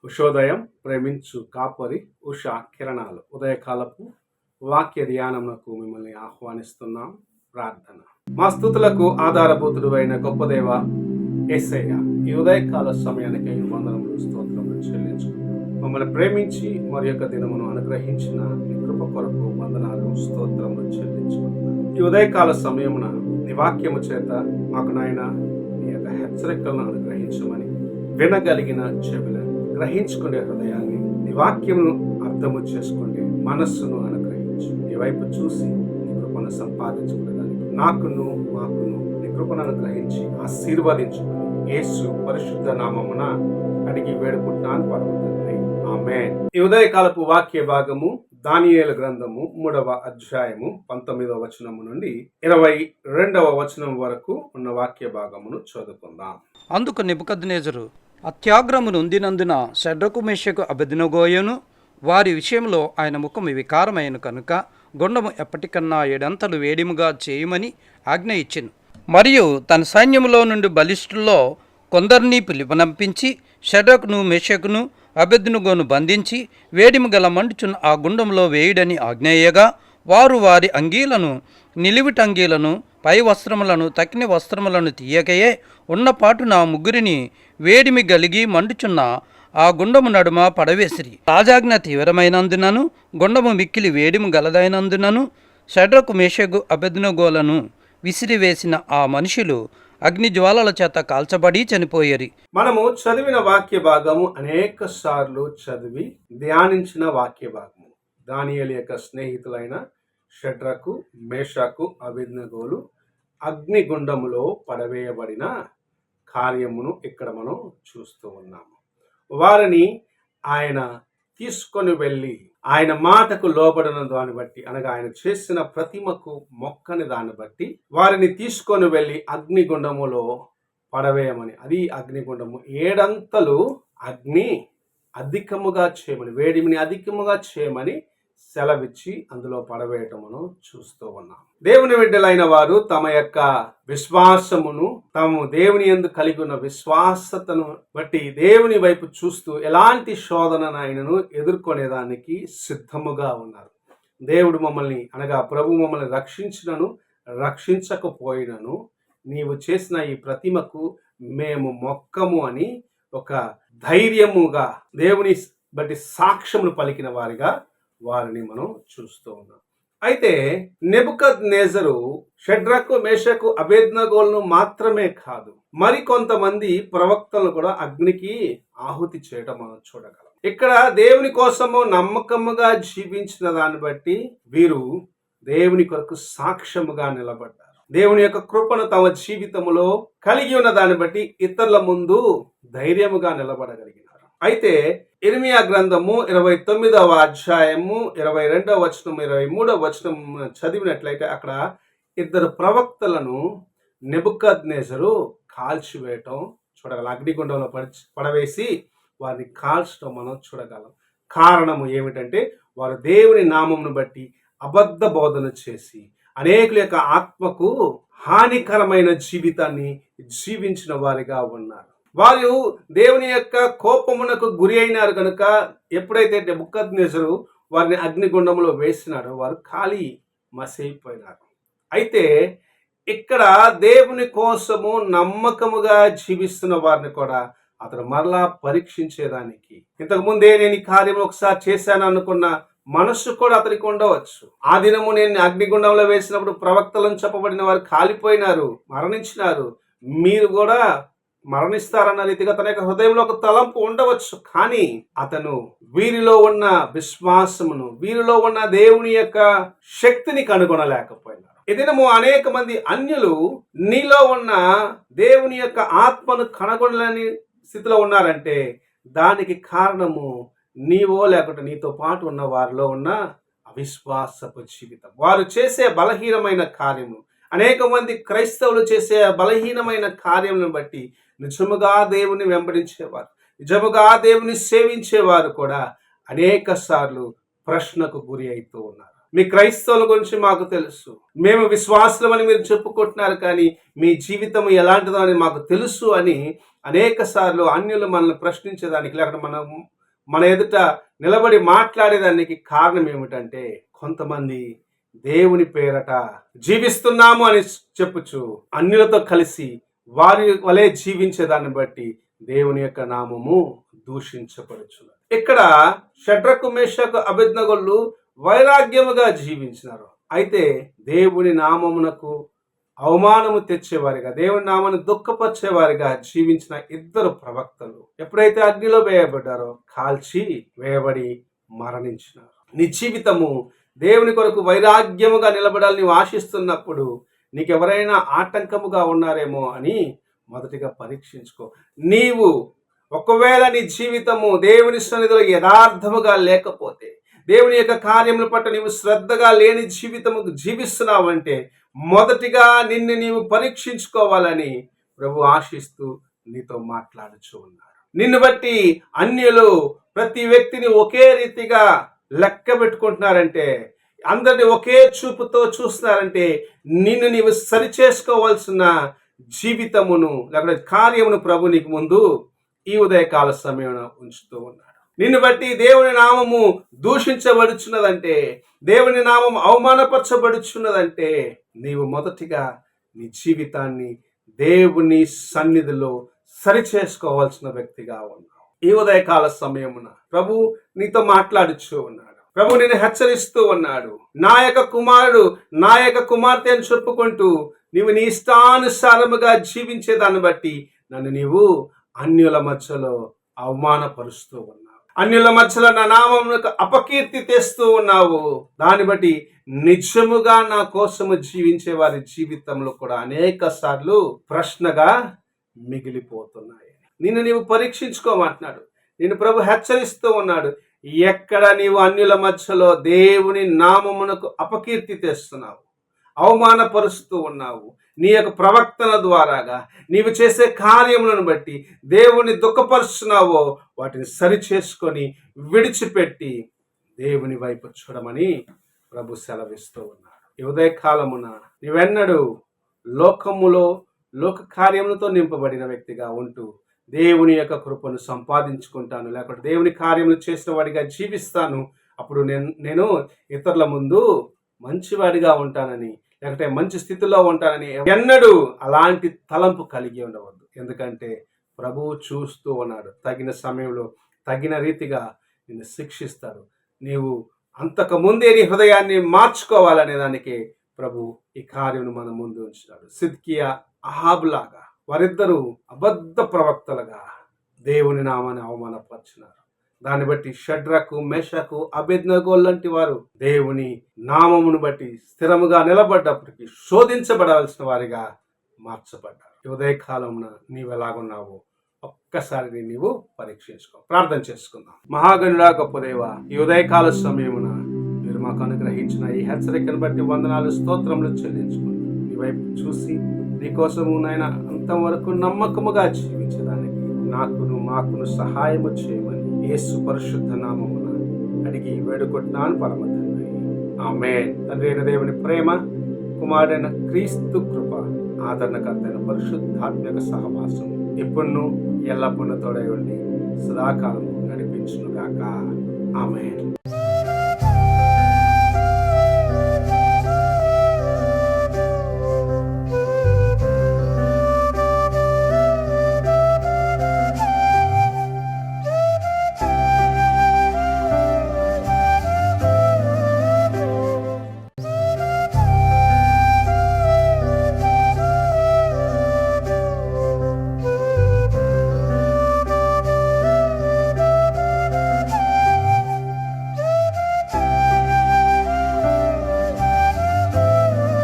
ఉషోదయం ప్రేమించు కాపరి ఉషా కిరణాలు ఉదయకాలపు వాక్య ధ్యానమునకు మిమ్మల్ని ఆహ్వానిస్తున్నాం. ప్రార్థన. మా స్తుతులకు ఆధారభూతుడు అయిన గొప్ప దేవ యేసయ్య, ఈ ఉదయకాల సమయానికి వందనములు స్తోత్రములు చెల్లించుకుంటాం. మమ్మల్ని ప్రేమించి మరి యొక్క దినమును అనుగ్రహించిన నీ కృప కొరకు వందనాలు స్తోత్రములు చెల్లించుకుంటున్నాం. ఈ ఉదయకాల సమయమున నీ వాక్యము చేత మాకు నాయన నీ యొక్క హెచ్చరికలను అనుగ్రహించమని, వినగలిగిన చెవులను, గ్రహించుకునే హృదయాన్ని, నీ వాక్యమును అర్థము చేసుకునే మనస్సును అనుగ్రహించు. నీ వైపు చూసి నీ కృపను సంపాదించుకునేదానికి మాకును నీ కృపను అనుగ్రహించి ఆశీర్వదించుకుని యేసు పరిశుద్ధ నామమున అడిగి వేడుకుంటున్నాను పరమ తండ్రి, ఆమేన్. ఈ ఉదయకాలపు వాక్య భాగము దానియేలు గ్రంథము 3వ అధ్యాయము 19వ వచనము నుండి 22వ వచనం వరకు ఉన్న వాక్య భాగమును చదువుకుందాం. అందుకు నెబుకద్నెజరు అత్యాగ్రము నొందినందున షడ్రకు మేషకు అబెద్నెగోయును వారి విషయంలో ఆయన ముఖము వికారమైన కనుక గుండము ఎప్పటికన్నా 7 అంతలు వేడిముగా చేయమని ఆజ్ఞ ఇచ్చెను. మరియు తన సైన్యములో నుండి బలిష్ఠుల్లో కొందరిని పిలుపునంపించి షడ్రకును మేషకును అబెద్నెగోను బంధించి వేడిము గల మండుచున్న ఆ గుండంలో వేయుడని ఆజ్ఞేయగా వారు వారి అంగీలను, నిలివిటంగీలను, పై వస్త్రములను, తక్కిన వస్త్రములను తీయకయే ఉన్నపాటున ముగ్గురిని వేడిమి గలిగి మండుచున్న ఆ గుండము నడుమ పడవేసిరి. రాజాజ్ఞ తీవ్రమైనందునను గుండము మిక్కిలి వేడిము గలదైనందునను షడ్రకు మేషకు అబెద్నెగోలను విసిరివేసిన ఆ మనుషులు అగ్ని జ్వాలల చేత కాల్చబడి చనిపోయేరి. మనము చదివిన వాక్య భాగము అనేక సార్లు చదివి ధ్యానించిన వాక్య భాగము. దానియేలు యొక్క స్నేహితులైన షడ్రకు మేషకు అబెద్నెగోలు అగ్నిగుండములో పడవేయబడిన కార్యమును ఇక్కడ మనం చూస్తూ ఉన్నాము. వారిని ఆయన తీసుకొని వెళ్ళి ఆయన మాటకు లోబడిన దాన్ని బట్టి, అనగా ఆయన చేసిన ప్రతిమకు మొక్కని దాన్ని బట్టి వారిని తీసుకొని వెళ్ళి అగ్నిగుండములో పడవేయమని, అది అగ్నిగుండము 7 అంతలు అగ్ని అధికముగా చేయమని, వేడిమిని అధికముగా చేయమని సెలవిచ్చి అందులో పడవేయటమును చూస్తూ ఉన్నాం. దేవుని బిడ్డలైన వారు తమ యొక్క విశ్వాసమును, తాము దేవుని యందు కలిగి ఉన్న విశ్వాసతను బట్టి దేవుని వైపు చూస్తూ ఎలాంటి శోధననైనను ఎదుర్కొనేదానికి సిద్ధముగా ఉన్నారు. దేవుడు మమ్మల్ని, అనగా ప్రభు మమ్మల్ని రక్షించినను రక్షించకపోయినను నీవు చేసిన ఈ ప్రతిమకు మేము మొక్కము అని ఒక ధైర్యముగా దేవుని బట్టి సాక్ష్యమును పలికిన వారిగా వారిని మనం చూస్తూ ఉన్నాం. అయితే నెబుకద్నెజరు షడ్రకు మేషకు అబెద్నెగోలను మాత్రమే కాదు, మరికొంతమంది ప్రవక్తలను కూడా అగ్నికి ఆహుతి చేయడం మనం చూడగలం. ఇక్కడ దేవుని కోసము నమ్మకముగా జీవించిన దాన్ని బట్టి వీరు దేవుని కొరకు సాక్ష్యముగా నిలబడ్డారు. దేవుని యొక్క కృపను తమ జీవితంలో కలిగి ఉన్న దాన్ని బట్టి ఇతరుల ముందు ధైర్యముగా నిలబడగలిగినారు. అయితే ఇర్మియా గ్రంథము 29వ అధ్యాయము 22వ వచనం 23వ వచనం చదివినట్లయితే అక్కడ 2 ప్రవక్తలను నెబుకద్నెజరు కాల్చివేయటం చూడగలం. అగ్నిగుండంలో పడవేసి వారిని కాల్చడం మనం చూడగలం. కారణము ఏమిటంటే వారు దేవుని నామమును బట్టి అబద్ధ బోధన చేసి అనేకుల యొక్క ఆత్మకు హానికరమైన జీవితాన్ని జీవించిన వారిగా ఉన్నారు. వారు దేవుని యొక్క కోపమునకు గురి అయినారు కనుక ఎప్పుడైతే నెబుకద్నెజరు వారిని అగ్నిగుండంలో వేసినాడో వారు ఖాళీ మసైపోయినారు. అయితే ఇక్కడ దేవుని కోసము నమ్మకముగా జీవిస్తున్న వారిని కూడా అతను మరలా పరీక్షించేదానికి, ఇంతకు ముందే నేను ఈ కార్యం ఒకసారి చేశాను అనుకున్న మనస్సు కూడా అతనికి ఉండవచ్చు. ఆ దినము నేను అగ్నిగుండంలో వేసినప్పుడు ప్రవక్తలను చెప్పబడిన వారు కాలిపోయినారు, మరణించినారు, మీరు కూడా మరణిస్తారన్న రీతిగా తన యొక్క హృదయంలో ఒక తలంపు ఉండవచ్చు. కానీ అతను వీరిలో ఉన్న విశ్వాసమును, వీరిలో ఉన్న దేవుని యొక్క శక్తిని కనుగొనలేకపోయినారు. ఇదినము అనేక మంది అన్యులు నీలో ఉన్న దేవుని యొక్క ఆత్మను కనుగొనలేని స్థితిలో ఉన్నారంటే దానికి కారణము నీవో లేకుంటే నీతో పాటు ఉన్న వారిలో ఉన్న అవిశ్వాసపు జీవితం. వారు చేసే బలహీనమైన కార్యము, అనేక మంది క్రైస్తవులు చేసే బలహీనమైన కార్యములను బట్టి నిజముగా దేవుని వెంబడించేవారు, నిజముగా దేవుని సేవించేవారు కూడా అనేక సార్లు ప్రశ్నకు గురి అవుతూ ఉన్నారు. మీ క్రైస్తవుల గురించి మాకు తెలుసు, మేము విశ్వాసులమని మీరు చెప్పుకుంటున్నారు, కానీ మీ జీవితం ఎలాంటిదో అని మాకు తెలుసు అని అనేక సార్లు అన్యులు మనల్ని ప్రశ్నించేదానికి, లేకపోతే మన ఎదుట నిలబడి మాట్లాడేదానికి కారణం ఏమిటంటే, కొంతమంది దేవుని పేరట జీవిస్తున్నాము అని చెప్పుచు అన్యులతో కలిసి వారి వలె జీవించేదాన్ని బట్టి దేవుని యొక్క నామము దూషించబడుచున్నది. ఇక్కడ షడ్రకు మేషకు అబేద్నెగోలు వైరాగ్యముగా జీవించినారు. అయితే దేవుని నామమునకు అవమానము తెచ్చేవారిగా, దేవుని నామాన్ని దుఃఖపరిచేవారిగా జీవించిన ఇద్దరు ప్రవక్తలు ఎప్పుడైతే అగ్నిలో వేయబడ్డారో కాల్చి వేయబడి మరణించినారు. నీ జీవితము దేవుని కొరకు వైరాగ్యముగా నిలబడాలని నీవు ఆశిస్తున్నప్పుడు నీకెవరైనా ఆటంకముగా ఉన్నారేమో అని మొదటిగా పరీక్షించుకో. నీవు ఒకవేళ నీ జీవితము దేవుని సన్నిధిలో యథార్థముగా లేకపోతే, దేవుని యొక్క కార్యముల పట్ల నీవు శ్రద్ధగా లేని జీవితము జీవిస్తున్నావంటే మొదటిగా నిన్ను నీవు పరీక్షించుకోవాలని ప్రభు ఆశిస్తూ నీతో మాట్లాడుచూ ఉన్నారు. నిన్ను బట్టి అన్యులు ప్రతి వ్యక్తిని ఒకే రీతిగా లెక్క పెట్టుకుంటున్నారంటే, అందరిని ఒకే చూపుతో చూస్తున్నారంటే, నిన్ను నీవు సరిచేసుకోవాల్సిన జీవితమును లేకపోతే కార్యమును ప్రభు నీకు ముందు ఈ ఉదయకాల సమయంలో ఉంచుతూ ఉన్నాడు. నిన్ను బట్టి దేవుని నామము దూషించబడుచున్నదంటే, దేవుని నామం అవమానపరచబడుచున్నదంటే, నీవు మొదటిగా నీ జీవితాన్ని దేవుని సన్నిధిలో సరిచేసుకోవాల్సిన వ్యక్తిగా ఉన్నావు. ఈ ఉదయకాల సమయమున ప్రభు నీతో మాట్లాడుచూ ఉన్నాడు. ప్రభు నిన్ను హెచ్చరిస్తూ ఉన్నాడు. నా యొక్క కుమారుడు, నా యొక్క కుమార్తె అని చెప్పుకుంటూ నీవు నీ ఇష్టానుసారముగా జీవించేదాన్ని బట్టి నన్ను నీవు అన్యుల మధ్యలో అవమానపరుస్తూ ఉన్నావు. అన్యుల మధ్యలో నా నామమునకు అపకీర్తి తెస్తూ ఉన్నావు. దాన్ని బట్టి నిజముగా నా కోసము జీవించే వారి జీవితంలో కూడా అనేక సార్లు ప్రశ్నగా మిగిలిపోతున్నాయి. నిన్ను నీవు పరీక్షించుకోమంటున్నాడు. నిన్ను ప్రభు హెచ్చరిస్తూ ఉన్నాడు. ఎక్కడ నీవు అన్యుల మధ్యలో దేవుని నామమునకు అపకీర్తి తెస్తున్నావు, అవమానపరుస్తూ ఉన్నావు, నీ యొక్క ప్రవక్తన ద్వారాగా నీవు చేసే కార్యములను బట్టి దేవుని దుఃఖపరుస్తున్నావో వాటిని సరిచేసుకొని విడిచిపెట్టి దేవుని వైపు చూడమని ప్రభు సెలవిస్తూ ఉన్నాడు. ఈ ఉదయకాలమున నీవెన్నడూ లోకములో లోక కార్యములతో నింపబడిన వ్యక్తిగా ఉంటూ దేవుని యొక్క కృపను సంపాదించుకుంటాను, లేకపోతే దేవుని కార్యములు చేసిన వాడిగా జీవిస్తాను, అప్పుడు నేను ఇతరుల ముందు మంచివాడిగా ఉంటానని, లేకపోతే మంచి స్థితిలో ఉంటానని ఎన్నడూ అలాంటి తలంపు కలిగి ఉండవద్దు. ఎందుకంటే ప్రభువు చూస్తూ ఉన్నాడు. తగిన సమయంలో తగిన రీతిగా నిన్ను శిక్షిస్తాడు. నీవు అంతకుముందే నీ హృదయాన్ని మార్చుకోవాలనే దానికి ప్రభు ఈ కార్యం మన ముందు ఉంచినాడు. సిద్కియా, అహాబులాగా వారిద్దరూ అబద్ధ ప్రవక్తలుగా దేవుని నామాన్ని అవమానపరిచినారు. దాన్ని బట్టి షడ్రకు, మేషకు, అబేద్నెగో లాంటి వారు దేవుని నామమును బట్టి స్థిరముగా నిలబడ్డప్పటికీ శోధించబడాల్సిన వారిగా మార్చబడ్డారు. ఈ ఉదయకాలమున నీవు ఎలాగున్నావో ఒక్కసారి నీవు పరీక్షించుకో. ప్రార్థన చేసుకుందాం. మహాగణుడా, గొప్ప దేవా, ఈ ఉదయకాల సమయమున మీరు మాకు అనుగ్రహించిన ఈ హెచ్చరికను బట్టి వందనాలు, స్తోత్రములు చెల్లించుకుంటాం. నీ వైపు చూసి నీకోసము నాయన అంతం వరకు నమ్మకముగా జీవించడానికి మాకును సహాయము చేయమని యేసు పరిశుద్ధ నామమున అడిగి వేడుకుంటున్నాను పరమ తండ్రి. ఆమేన్. తండ్రి అయిన దేవుని ప్రేమ, కుమారుడైన క్రీస్తు కృప, ఆదరణకర్తైన పరిశుద్ధాత్మక సహవాసం ఇప్పుడు ఎల్లప్పుడూ తోడై ఉండి సదాకాలం నడిపించునుగాక. ఆమేన్.